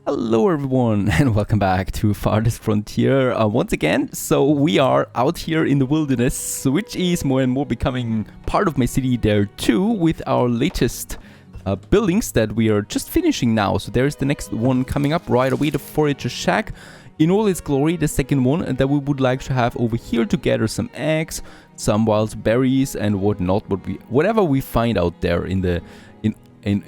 Hello everyone and welcome back to Farthest Frontier once again. So we are out here in the wilderness, which is more and more becoming part of my city there too, with our latest buildings that we are just finishing now. So there's the next one coming up right away, the Forage Shack in all its glory, the second one that we would like to have over here to gather some eggs, some wild berries and whatnot, whatever we find out there in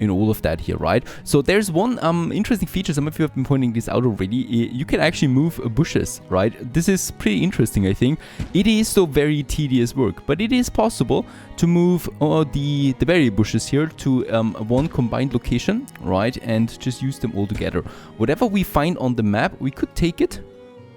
all of that here, right? So there's one interesting feature. Some of you have been pointing this out already. You can actually move bushes, right? This is pretty interesting, I think. It is so very tedious work, but it is possible to move the berry bushes here to one combined location, right? And just use them all together. Whatever we find on the map, we could take it.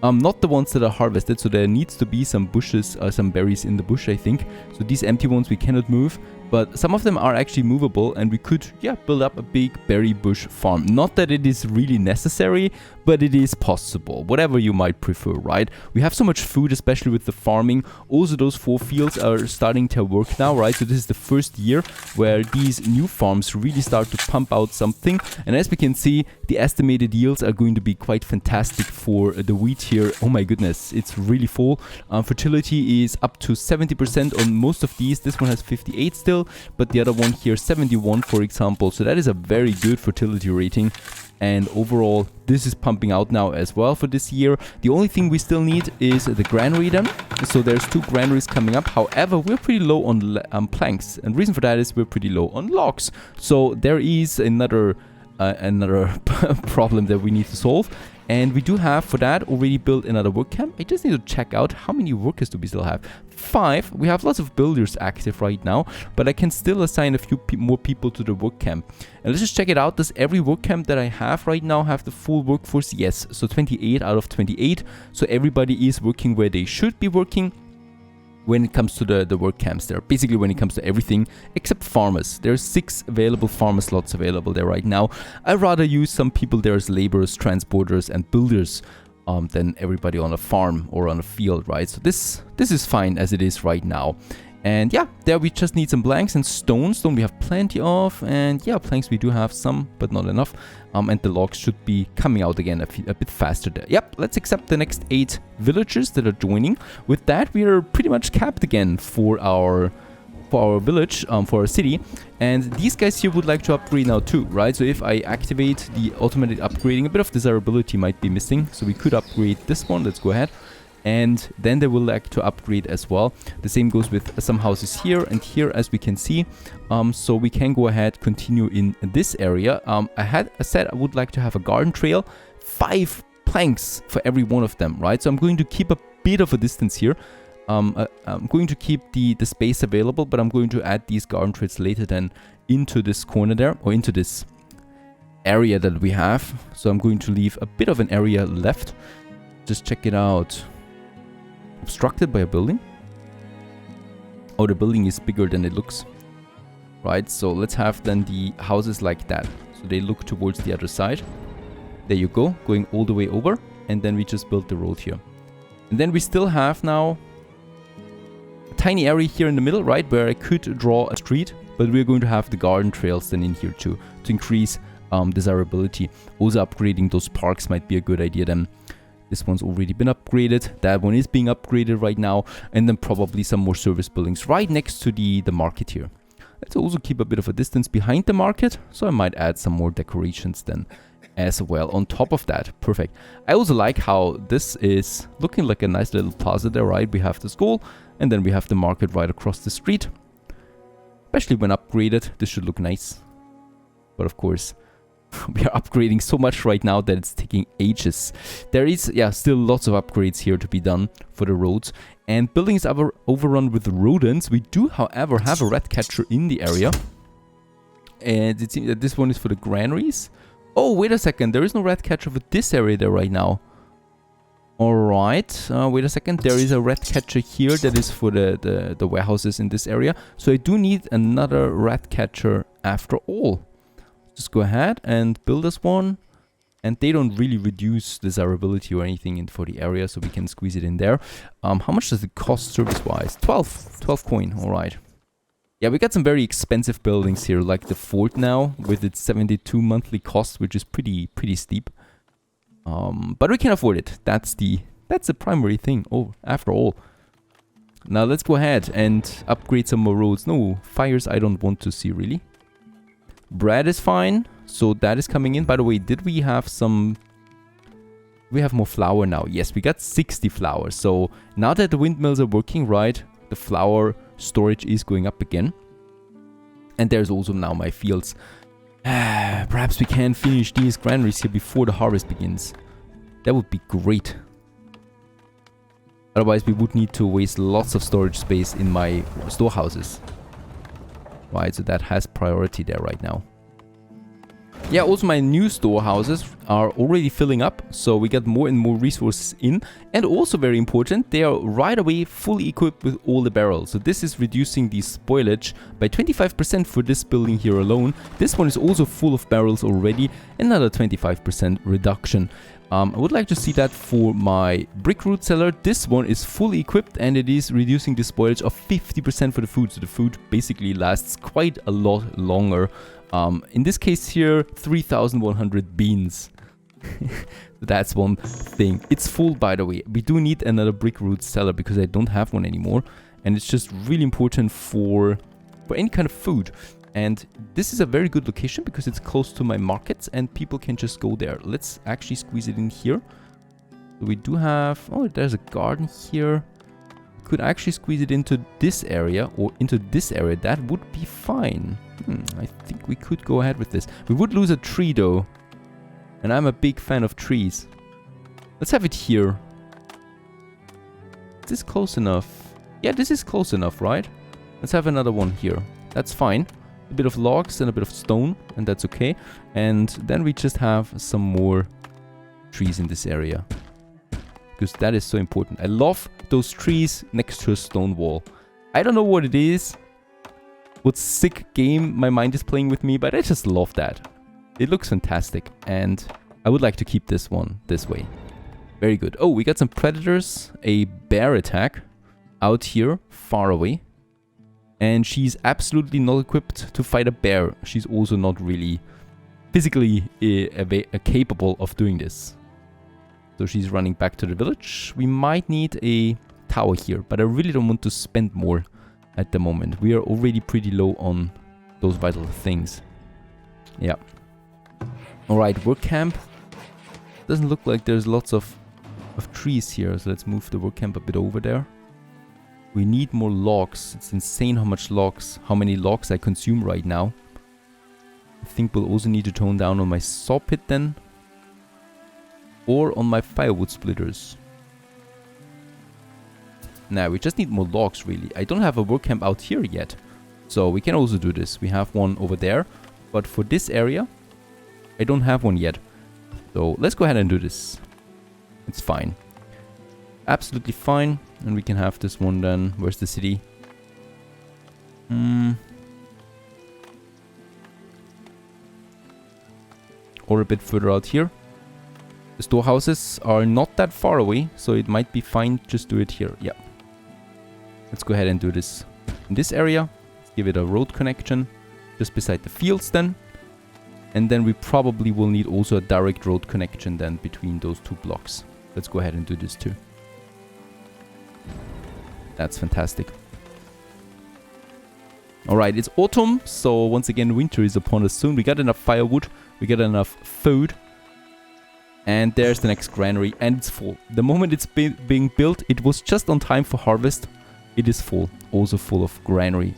Not the ones that are harvested, so there needs to be some bushes, some berries in the bush, I think. So these empty ones we cannot move, but some of them are actually movable, and we could, build up a big berry bush farm. Not that it is really necessary, but it is possible. Whatever you might prefer, right? We have so much food, especially with the farming. Also, those 4 fields are starting to work now, right? So this is the first year where these new farms really start to pump out something. And as we can see, the estimated yields are going to be quite fantastic for the wheat here. Oh my goodness, it's really full. Fertility is up to 70% on most of these. This one has 58 still, but the other one here 71, for example. So that is a very good fertility rating. And overall, this is pumping out now as well for this year. The only thing we still need is the granary then. So there's 2 granaries coming up. However, we're pretty low on planks. And reason for that is we're pretty low on logs. So there is another problem that we need to solve. And we do have, for that, already built another work camp. I just need to check out how many workers do we still have. 5. We have lots of builders active right now, but I can still assign a few more people to the work camp. And let's just check it out. Does every work camp that I have right now have the full workforce? Yes. So 28 out of 28. So everybody is working where they should be working. When it comes to the work camps there, basically when it comes to everything except farmers. There's 6 available farmer slots available there right now. I'd rather use some people there as laborers, transporters and builders than everybody on a farm or on a field, right? So this is fine as it is right now. And there we just need some planks and stone. Stone we have plenty of, and planks we do have some, but not enough. And the logs should be coming out again a bit faster there. Yep, let's accept the next 8 villagers that are joining. With that, we are pretty much capped again for our village, for our city. And these guys here would like to upgrade now too, right? So if I activate the automatic upgrading, a bit of desirability might be missing. So we could upgrade this one. Let's go ahead. And then they will like to upgrade as well. The same goes with some houses here and here, as we can see. So we can go ahead, continue in this area. I said I would like to have a garden trail, 5 planks for every one of them, right? So I'm going to keep a bit of a distance here. I'm going to keep the space available, but I'm going to add these garden trails later then into this corner there, or into this area that we have. So I'm going to leave a bit of an area left. Just check it out. Obstructed by a building. Oh, the building is bigger than it looks, right? So let's have then the houses like that, so they look towards the other side. There you go, going all the way over. And then we just built the road here, and then we still have now a tiny area here in the middle, right, where I could draw a street, but we're going to have the garden trails then in here too, to increase desirability. Also upgrading those parks might be a good idea then. This one's already been upgraded. That one is being upgraded right now. And then probably some more service buildings right next to the market here. Let's also keep a bit of a distance behind the market. So I might add some more decorations then as well on top of that. Perfect. I also like how this is looking like a nice little plaza there, right? We have the school and then we have the market right across the street. Especially when upgraded, this should look nice. But of course, we are upgrading so much right now that it's taking ages. There is, still lots of upgrades here to be done for the roads. And buildings are overrun with rodents. We do, however, have a rat catcher in the area. And it seems that this one is for the granaries. Oh, wait a second. There is no rat catcher for this area there right now. Alright, wait a second. There is a rat catcher here that is for the warehouses in this area. So I do need another rat catcher after all. Just go ahead and build us one. And they don't really reduce desirability or anything for the area, so we can squeeze it in there. How much does it cost service-wise? 12 coin, alright. Yeah, we got some very expensive buildings here, like the fort now, with its 72 monthly cost, which is pretty steep. But we can afford it. That's the primary thing. Oh, after all. Now let's go ahead and upgrade some more roads. No, fires I don't want to see really. Bread is fine. So that is coming in. By the way, did we have some... We have more flour now. Yes, we got 60 flour. So now that the windmills are working right, the flour storage is going up again. And there's also now my fields. Perhaps we can finish these granaries here before the harvest begins. That would be great. Otherwise, we would need to waste lots of storage space in my storehouses. Right, so that has priority there right now. Yeah, also my new storehouses are already filling up, so we got more and more resources in. And also very important, they are right away fully equipped with all the barrels. So this is reducing the spoilage by 25% for this building here alone. This one is also full of barrels already, another 25% reduction. I would like to see that for my brick root cellar. This one is fully equipped and it is reducing the spoilage of 50% for the food. So the food basically lasts quite a lot longer. In this case here, 3,100 beans. That's one thing. It's full, by the way. We do need another brick root cellar because I don't have one anymore. And it's just really important for any kind of food. And this is a very good location because it's close to my markets and people can just go there. Let's actually squeeze it in here. So we do have... Oh, there's a garden here. Could actually squeeze it into this area or into this area. That would be fine. I think we could go ahead with this. We would lose a tree though. And I'm a big fan of trees. Let's have it here. Is this close enough? Yeah, this is close enough, right? Let's have another one here. That's fine. A bit of logs and a bit of stone, and that's okay. And then we just have some more trees in this area. Because that is so important. I love those trees next to a stone wall. I don't know what it is. What sick game my mind is playing with me, but I just love that. It looks fantastic. And I would like to keep this one this way. Very good. Oh, we got some predators. A bear attack out here, far away. And she's absolutely not equipped to fight a bear. She's also not really physically capable of doing this. So she's running back to the village. We might need a tower here, but I really don't want to spend more at the moment. We are already pretty low on those vital things. Yeah. Alright, work camp. Doesn't look like there's lots of trees here, so let's move the work camp a bit over there. We need more logs. It's insane how many logs I consume right now. I think we'll also need to tone down on my saw pit then. Or on my firewood splitters. Nah, we just need more logs really. I don't have a work camp out here yet. So we can also do this. We have one over there. But for this area, I don't have one yet. So let's go ahead and do this. It's fine. Absolutely fine. And we can have this one then. Where's the city? Or a bit further out here. The storehouses are not that far away, so it might be fine just do it here. Yeah. Let's go ahead and do this in this area. Let's give it a road connection just beside the fields then. And then we probably will need also a direct road connection then between those two blocks. Let's go ahead and do this too. That's fantastic. Alright, it's autumn, so once again winter is upon us soon. We got enough firewood, we got enough food. And there's the next granary, and it's full. The moment it's being built, it was just on time for harvest. It is full, also full of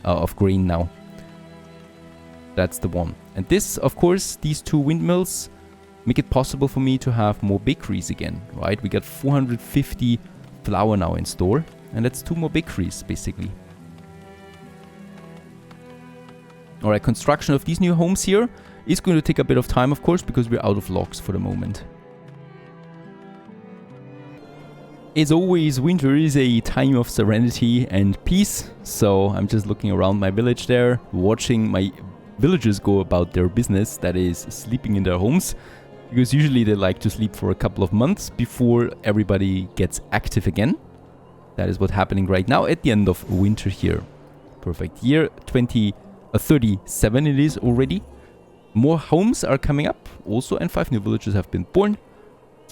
of grain now. That's the one. And this, of course, these two windmills make it possible for me to have more bakeries again, right? We got 450 flour now in store, and that's 2 more bakeries, basically. Alright, construction of these new homes here is going to take a bit of time, of course, because we're out of logs for the moment. As always, winter is a time of serenity and peace, so I'm just looking around my village there, watching my villagers go about their business, that is, sleeping in their homes, because usually they like to sleep for a couple of months before everybody gets active again. That is what's happening right now at the end of winter here. Perfect. Year 2037 it is already. More homes are coming up also, and 5 new villages have been born.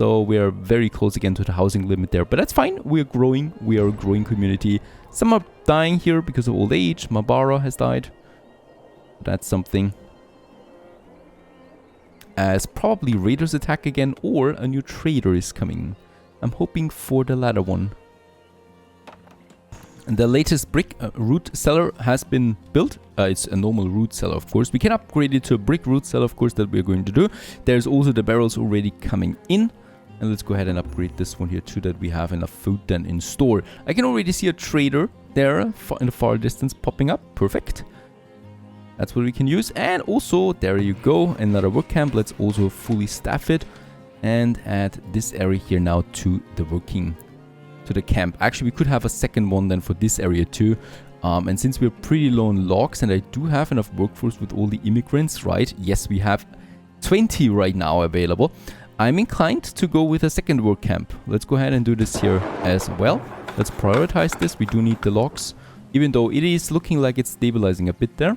So we are very close again to the housing limit there. But that's fine. We are growing. We are a growing community. Some are dying here because of old age. Mabara has died. That's something. As probably raiders attack again, or a new trader is coming. I'm hoping for the latter one. And the latest brick root cellar has been built. It's a normal root cellar, of course. We can upgrade it to a brick root cellar, of course, that we're going to do. There's also the barrels already coming in. And let's go ahead and upgrade this one here too, that we have enough food then in store. I can already see a trader there in the far distance popping up. Perfect. That's what we can use. And also, there you go, another work camp. Let's also fully staff it and add this area here now to the the camp. Actually, we could have a second one then for this area too. And since we're pretty low on logs, and I do have enough workforce with all the immigrants, right? Yes, we have 20 right now available. I'm inclined to go with a second work camp. Let's go ahead and do this here as well. Let's prioritize this. We do need the logs, even though it is looking like it's stabilizing a bit there.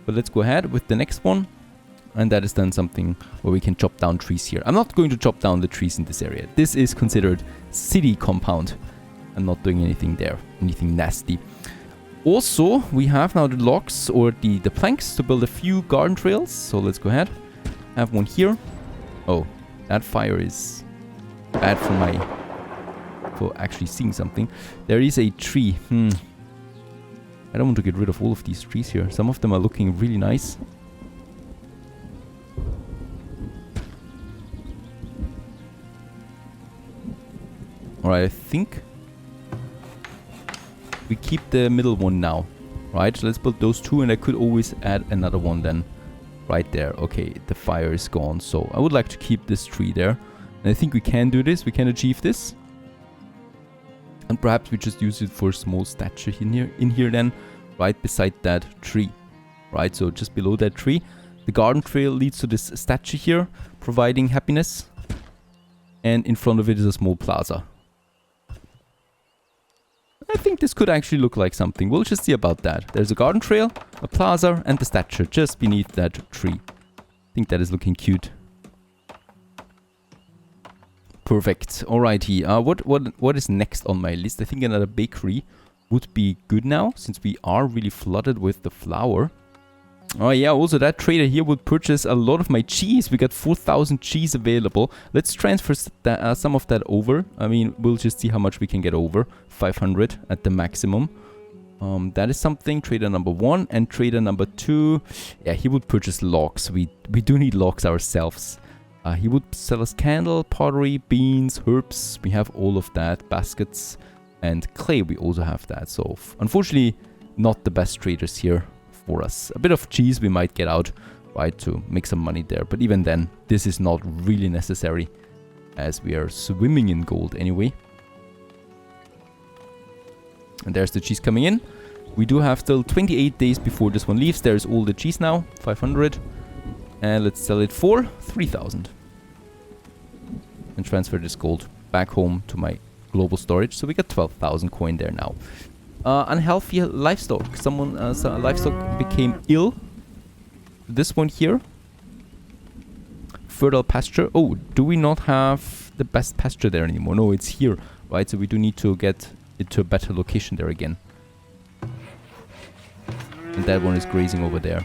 But let's go ahead with the next one. And that is then something where we can chop down trees here. I'm not going to chop down the trees in this area. This is considered city compound. I'm not doing anything there, anything nasty. Also, we have now the logs or the planks to build a few garden trails. So let's go ahead. Have one here. Oh, that fire is bad for actually seeing something. There is a tree. I don't want to get rid of all of these trees here. Some of them are looking really nice. Alright, I think we keep the middle one now. Right, so let's build those two, and I could always add another one then. Right there. Okay, the fire is gone. So I would like to keep this tree there. And I think we can do this. We can achieve this. And perhaps we just use it for a small statue in here then, right beside that tree. Right, so just below that tree. The garden trail leads to this statue here, providing happiness. And in front of it is a small plaza. I think this could actually look like something. We'll just see about that. There's a garden trail, a plaza, and the statue just beneath that tree. I think that is looking cute. Perfect. Alrighty. What is next on my list? I think another bakery would be good now, since we are really flooded with the flour. Oh yeah, also that trader here would purchase a lot of my cheese. We got 4,000 cheese available. Let's transfer some of that over. I mean, we'll just see how much we can get over. 500 at the maximum. That is something. Trader number 1 and trader number 2. Yeah, he would purchase logs. We do need logs ourselves. He would sell us candle, pottery, beans, herbs. We have all of that. Baskets and clay. We also have that. So unfortunately, not the best traders here for us. A bit of cheese we might get out, right, to make some money there. But even then, this is not really necessary, as we are swimming in gold anyway. And there's the cheese coming in. We do have still 28 days before this one leaves. There's all the cheese now, 500. And let's sell it for 3,000. And transfer this gold back home to my global storage. So we got 12,000 coin there now. Unhealthy livestock. Livestock became ill. This one here. Fertile pasture. Oh, do we not have the best pasture there anymore? No, it's here, right? So we do need to get it to a better location there again. And that one is grazing over there.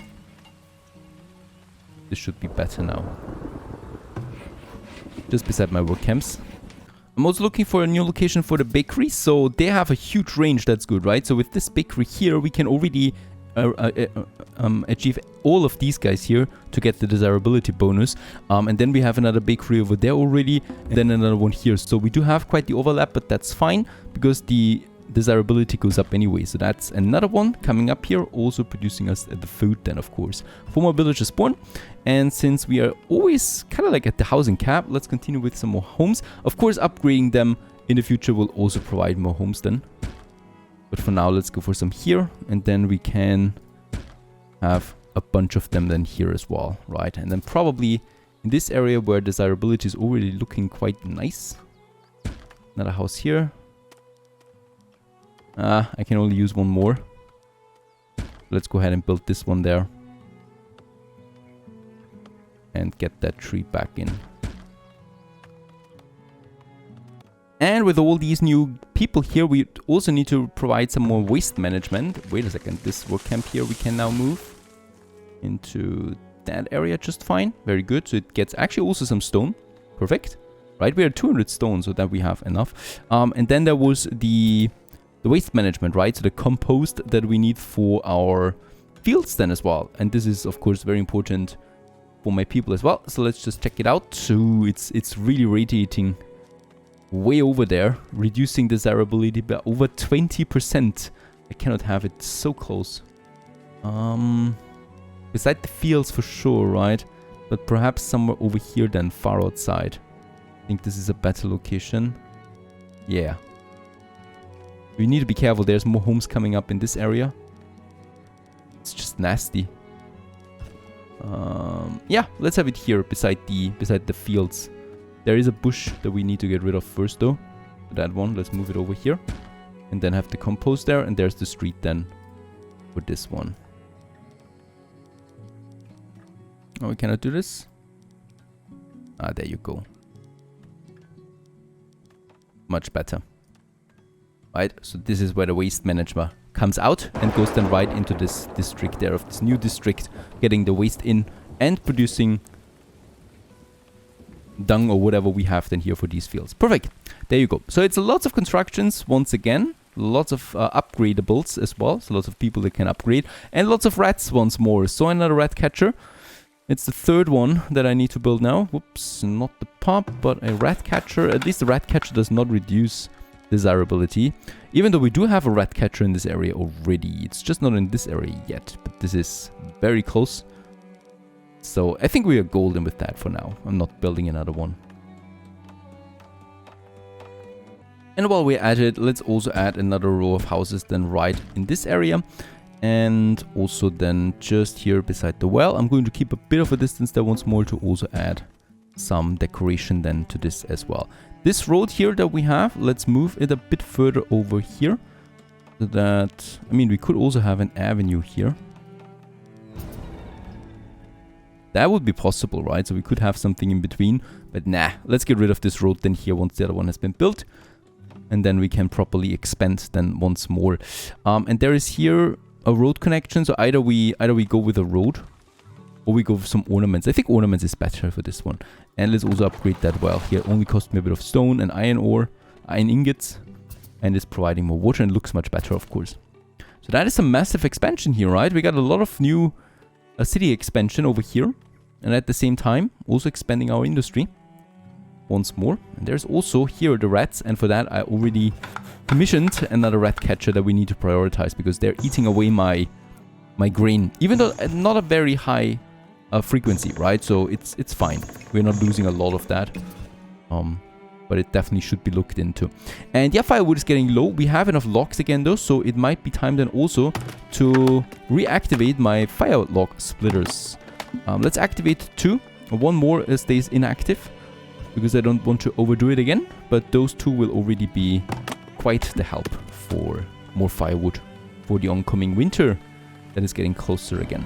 This should be better now. Just beside my work camps. I'm also looking for a new location for the bakery. So they have a huge range. That's good, right? So with this bakery here, we can already achieve all of these guys here to get the desirability bonus. And then we have another bakery over there already. And then another one here. So we do have quite the overlap, but that's fine because the desirability goes up anyway. So that's another one coming up here, also producing us the food then, of course. 4 more villagers spawn. And since we are always kind of like at the housing cap, let's continue with some more homes. Of course, upgrading them in the future will also provide more homes then. But for now, let's go for some here. And then we can have a bunch of them then here as well, right? And then probably in this area where desirability is already looking quite nice. Another house here. I can only use one more. Let's go ahead and build this one there. And get that tree back in. And with all these new people here, we also need to provide some more waste management. Wait a second, this work camp here we can now move into that area just fine. Very good. So it gets actually also some stone. Perfect. Right, we are 200 stone, so that we have enough. And then there was the waste management, right? So the compost that we need for our fields then as well. And this is, of course, very important for my people as well. So let's just check it out. So it's really radiating way over there, reducing desirability by over 20%. I cannot have it so close. Beside the fields for sure, right? But perhaps somewhere over here then, far outside. I think this is a better location. Yeah. We need to be careful. There's more homes coming up in this area. It's just nasty. Yeah, let's have it here beside the fields. There is a bush that we need to get rid of first though. That one, let's move it over here. And then have the compost there. And there's the street then for this one. Oh, we cannot do this? Ah, there you go. Much better. Right, so this is where the waste management comes out and goes then right into this district there, of this new district, getting the waste in and producing dung or whatever we have then here for these fields. Perfect. There you go. So it's lots of constructions once again, lots of upgradables as well, so lots of people that can upgrade, and lots of rats once more. So another rat catcher. It's the third one that I need to build now. Whoops, not the pop, but a rat catcher. At least the rat catcher does not reduce desirability. Even though we do have a rat catcher in this area already. It's just not in this area yet, but this is very close. So I think we are golden with that for now. I'm not building another one. And while we're at it, let's also add another row of houses then right in this area. And also then just here beside the well, I'm going to keep a bit of a distance there once more to also add some decoration then to this as well. This road here that we have, let's move it a bit further over here. So that, I mean, we could also have an avenue here. That would be possible, right? So we could have something in between. But nah, let's get rid of this road then here once the other one has been built. And then we can properly expand then once more. And there is here a road connection, so either we go with a road or we go with some ornaments. I think ornaments is better for this one. And let's also upgrade that well. Here only cost me a bit of stone and iron ore, iron ingots, and it's providing more water and looks much better, of course. So that is a massive expansion here, right? We got a lot of new city expansion over here, and at the same time also expanding our industry once more. And there's also here the rats, and for that I already commissioned another rat catcher that we need to prioritize because they're eating away my grain, even though not a very high frequency, right? So it's fine. We're not losing a lot of that, but it definitely should be looked into. And yeah, firewood is getting low. We have enough logs again though, so it might be time then also to reactivate my fire log splitters. Let's activate 2. One more stays inactive because I don't want to overdo it again, but those 2 will already be quite the help for more firewood for the oncoming winter that is getting closer again.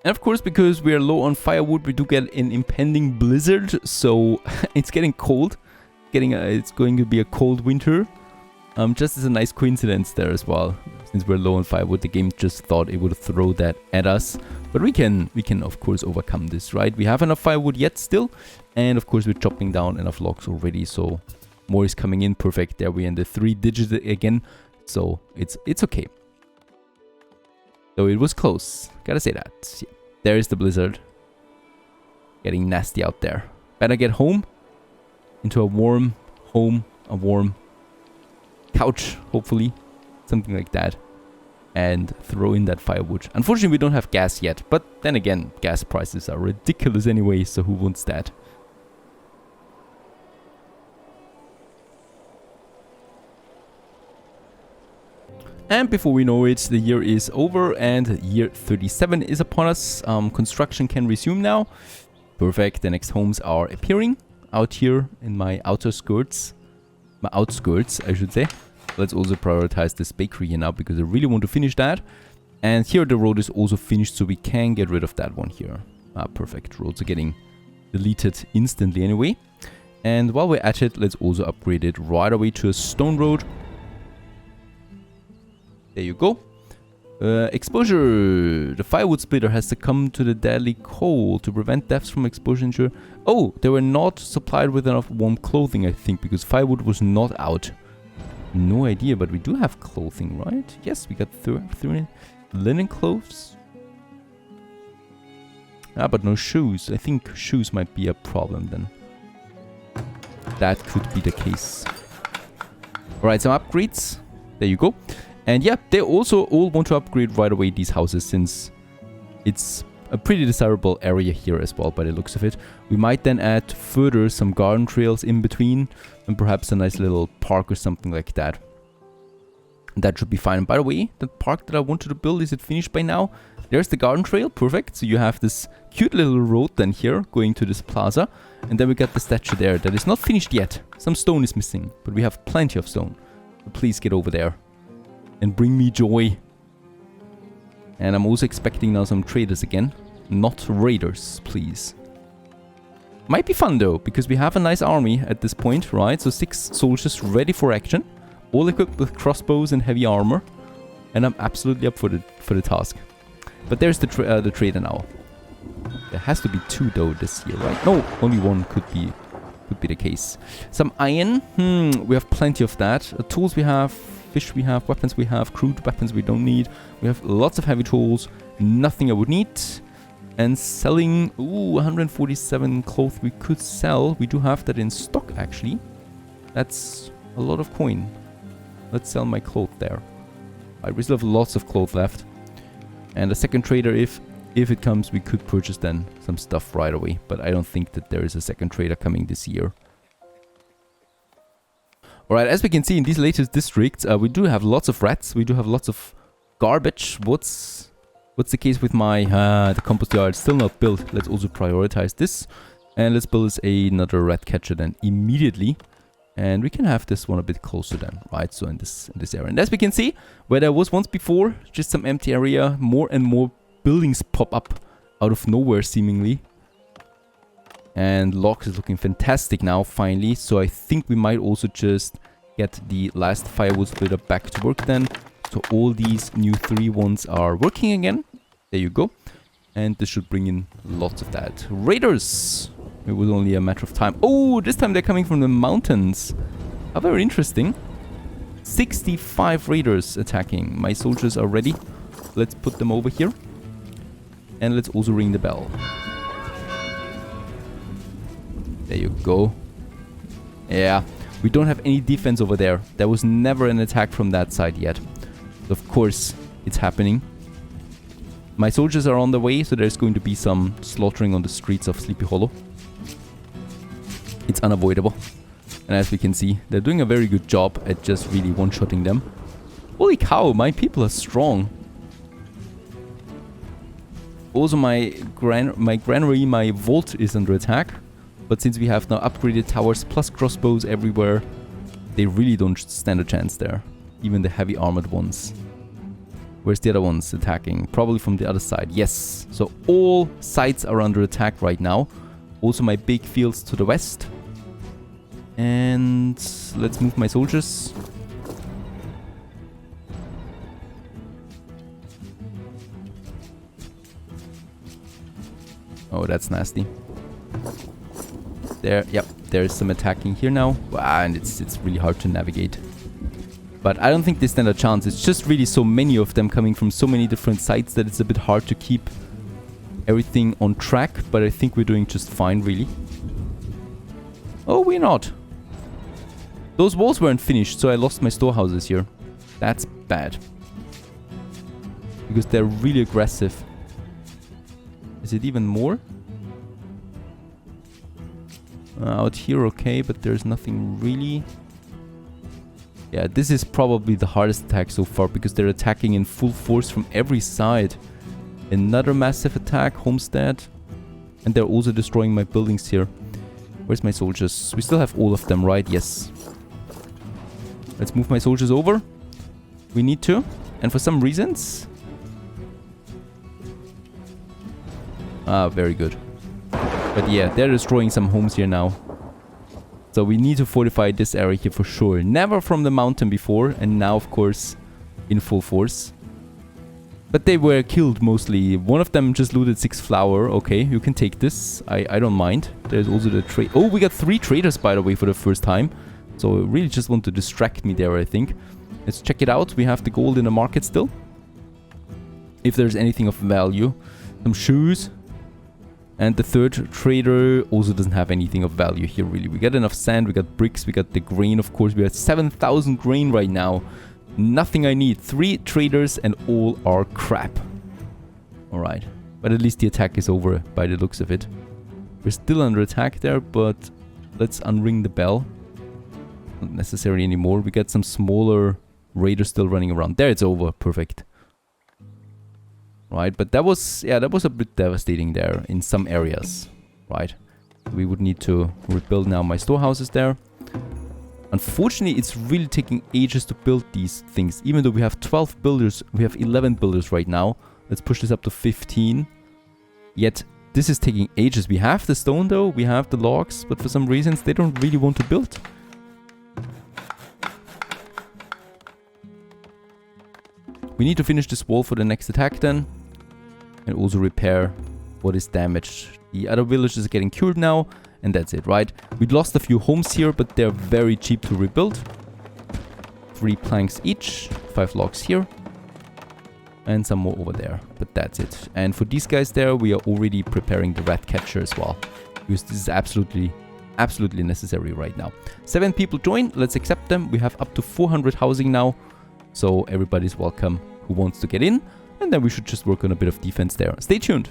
And of course, because we are low on firewood, we do get an impending blizzard, so it's getting cold. It's going to be a cold winter. Just as a nice coincidence there as well. Since we're low on firewood, the game just thought it would throw that at us. But we can of course overcome this, right? We have enough firewood yet still. And of course we're chopping down enough logs already, so more is coming in. Perfect. There we're in the 3 digits again. So it's okay. Though it was close. Gotta say that. Yeah. There is the blizzard. Getting nasty out there. Better get home. Into a warm home. A warm couch, hopefully. Something like that. And throw in that firewood. Unfortunately, we don't have gas yet. But then again, gas prices are ridiculous anyway. So who wants that? And before we know it, the year is over and year 37 is upon us. Construction can resume now. Perfect. The next homes are appearing out here in my outer skirts. My outskirts, I should say. Let's also prioritize this bakery here now because I really want to finish that. And here the road is also finished, so we can get rid of that one here. Perfect. Roads are getting deleted instantly anyway. And while we're at it, let's also upgrade it right away to a stone road. There you go. Exposure. The firewood splitter has succumbed to the deadly cold. To prevent deaths from exposure. Oh, they were not supplied with enough warm clothing, I think, because firewood was not out. No idea, but we do have clothing, right? Yes, we got 3 linen clothes. Ah, but no shoes. I think shoes might be a problem then. That could be the case. Alright, some upgrades. There you go. And yeah, they also all want to upgrade right away these houses, since it's a pretty desirable area here as well by the looks of it. We might then add further some garden trails in between and perhaps a nice little park or something like that. That should be fine. And by the way, the park that I wanted to build, is it finished by now? There's the garden trail, perfect. So you have this cute little road then here going to this plaza. And then we got the statue there that is not finished yet. Some stone is missing, but we have plenty of stone. So please get over there and bring me joy. And I'm also expecting now some traders again. Not raiders, please. Might be fun though, because we have a nice army at this point, right? So 6 soldiers ready for action. All equipped with crossbows and heavy armor. And I'm absolutely up for the task. But there's the trader now. There has to be 2 though this year, right? No, only 1 could be the case. Some iron. We have plenty of that. Tools we have. Fish we have, weapons we have, crude weapons we don't need. We have lots of heavy tools, nothing I would need. And selling, 147 cloth we could sell. We do have that in stock actually. That's a lot of coin. Let's sell my cloth there. We still have lots of cloth left. And a second trader, if it comes, we could purchase then some stuff right away. But I don't think that there is a second trader coming this year. Alright, as we can see in these latest districts, we do have lots of rats, we do have lots of garbage. What's the case with my the compost yard? Still not built. Let's also prioritize this. And let's build another rat catcher then immediately. And we can have this one a bit closer then, right? So in this area. And as we can see, where there was once before just some empty area, more and more buildings pop up out of nowhere seemingly. And Locke is looking fantastic now, finally. So I think we might also just get the last firewood splitter back to work then. So all these new 3 ones are working again. There you go. And this should bring in lots of that. Raiders! It was only a matter of time. Oh, this time they're coming from the mountains. How very interesting. 65 raiders attacking. My soldiers are ready. Let's put them over here. And let's also ring the bell. There you go. Yeah, we don't have any defense over there. There was never an attack from that side yet. So of course, it's happening. My soldiers are on the way, so there's going to be some slaughtering on the streets of Sleepy Hollow. It's unavoidable. And as we can see, they're doing a very good job at just really one-shotting them. Holy cow, my people are strong. Also, my granary, my vault is under attack. But since we have now upgraded towers plus crossbows everywhere, they really don't stand a chance there. Even the heavy armored ones. Where's the other ones attacking? Probably from the other side. Yes. So all sides are under attack right now. Also my big fields to the west. And let's move my soldiers. Oh, that's nasty. There, yep, there is some attacking here now. Wow, and it's really hard to navigate. But I don't think they stand a chance. It's just really so many of them coming from so many different sites that it's a bit hard to keep everything on track. But I think we're doing just fine, really. Oh, we're not. Those walls weren't finished, so I lost my storehouses here. That's bad. Because they're really aggressive. Is it even more? Out here, okay, but there's nothing really. Yeah, this is probably the hardest attack so far because they're attacking in full force from every side. Another massive attack, homestead. And they're also destroying my buildings here. Where's my soldiers? We still have all of them, right? Yes. Let's move my soldiers over. We need to. And for some reasons... Ah, very good. But yeah, they're destroying some homes here now. So we need to fortify this area here for sure. Never from the mountain before, and now of course in full force. But they were killed mostly. One of them just looted 6 flour. Okay, you can take this. I don't mind. There's also the trade. Oh, we got 3 traders, by the way, for the first time. So really just want to distract me there, I think. Let's check it out. We have the gold in the market still. If there's anything of value. Some shoes. And the third trader also doesn't have anything of value here, really. We got enough sand, we got bricks, we got the grain, of course. We have 7,000 grain right now. Nothing I need. 3 traders and all are crap. Alright. But at least the attack is over by the looks of it. We're still under attack there, but let's unring the bell. Not necessary anymore. We got some smaller raiders still running around. There, it's over. Perfect. Right, but that was, yeah, that was a bit devastating there in some areas. Right. We would need to rebuild now my storehouses there. Unfortunately, it's really taking ages to build these things. Even though we have 12 builders, we have 11 builders right now. Let's push this up to 15. Yet, this is taking ages. We have the stone though, we have the logs, but for some reasons they don't really want to build. We need to finish this wall for the next attack then. And also repair what is damaged. The other villages are getting cured now. And that's it, right? We lost a few homes here, but they're very cheap to rebuild. 3 planks each. 5 logs here. And some more over there. But that's it. And for these guys there, we are already preparing the rat catcher as well. Because this is absolutely necessary right now. 7 people joined. Let's accept them. We have up to 400 housing now. So everybody's welcome who wants to get in. And then we should just work on a bit of defense there. Stay tuned.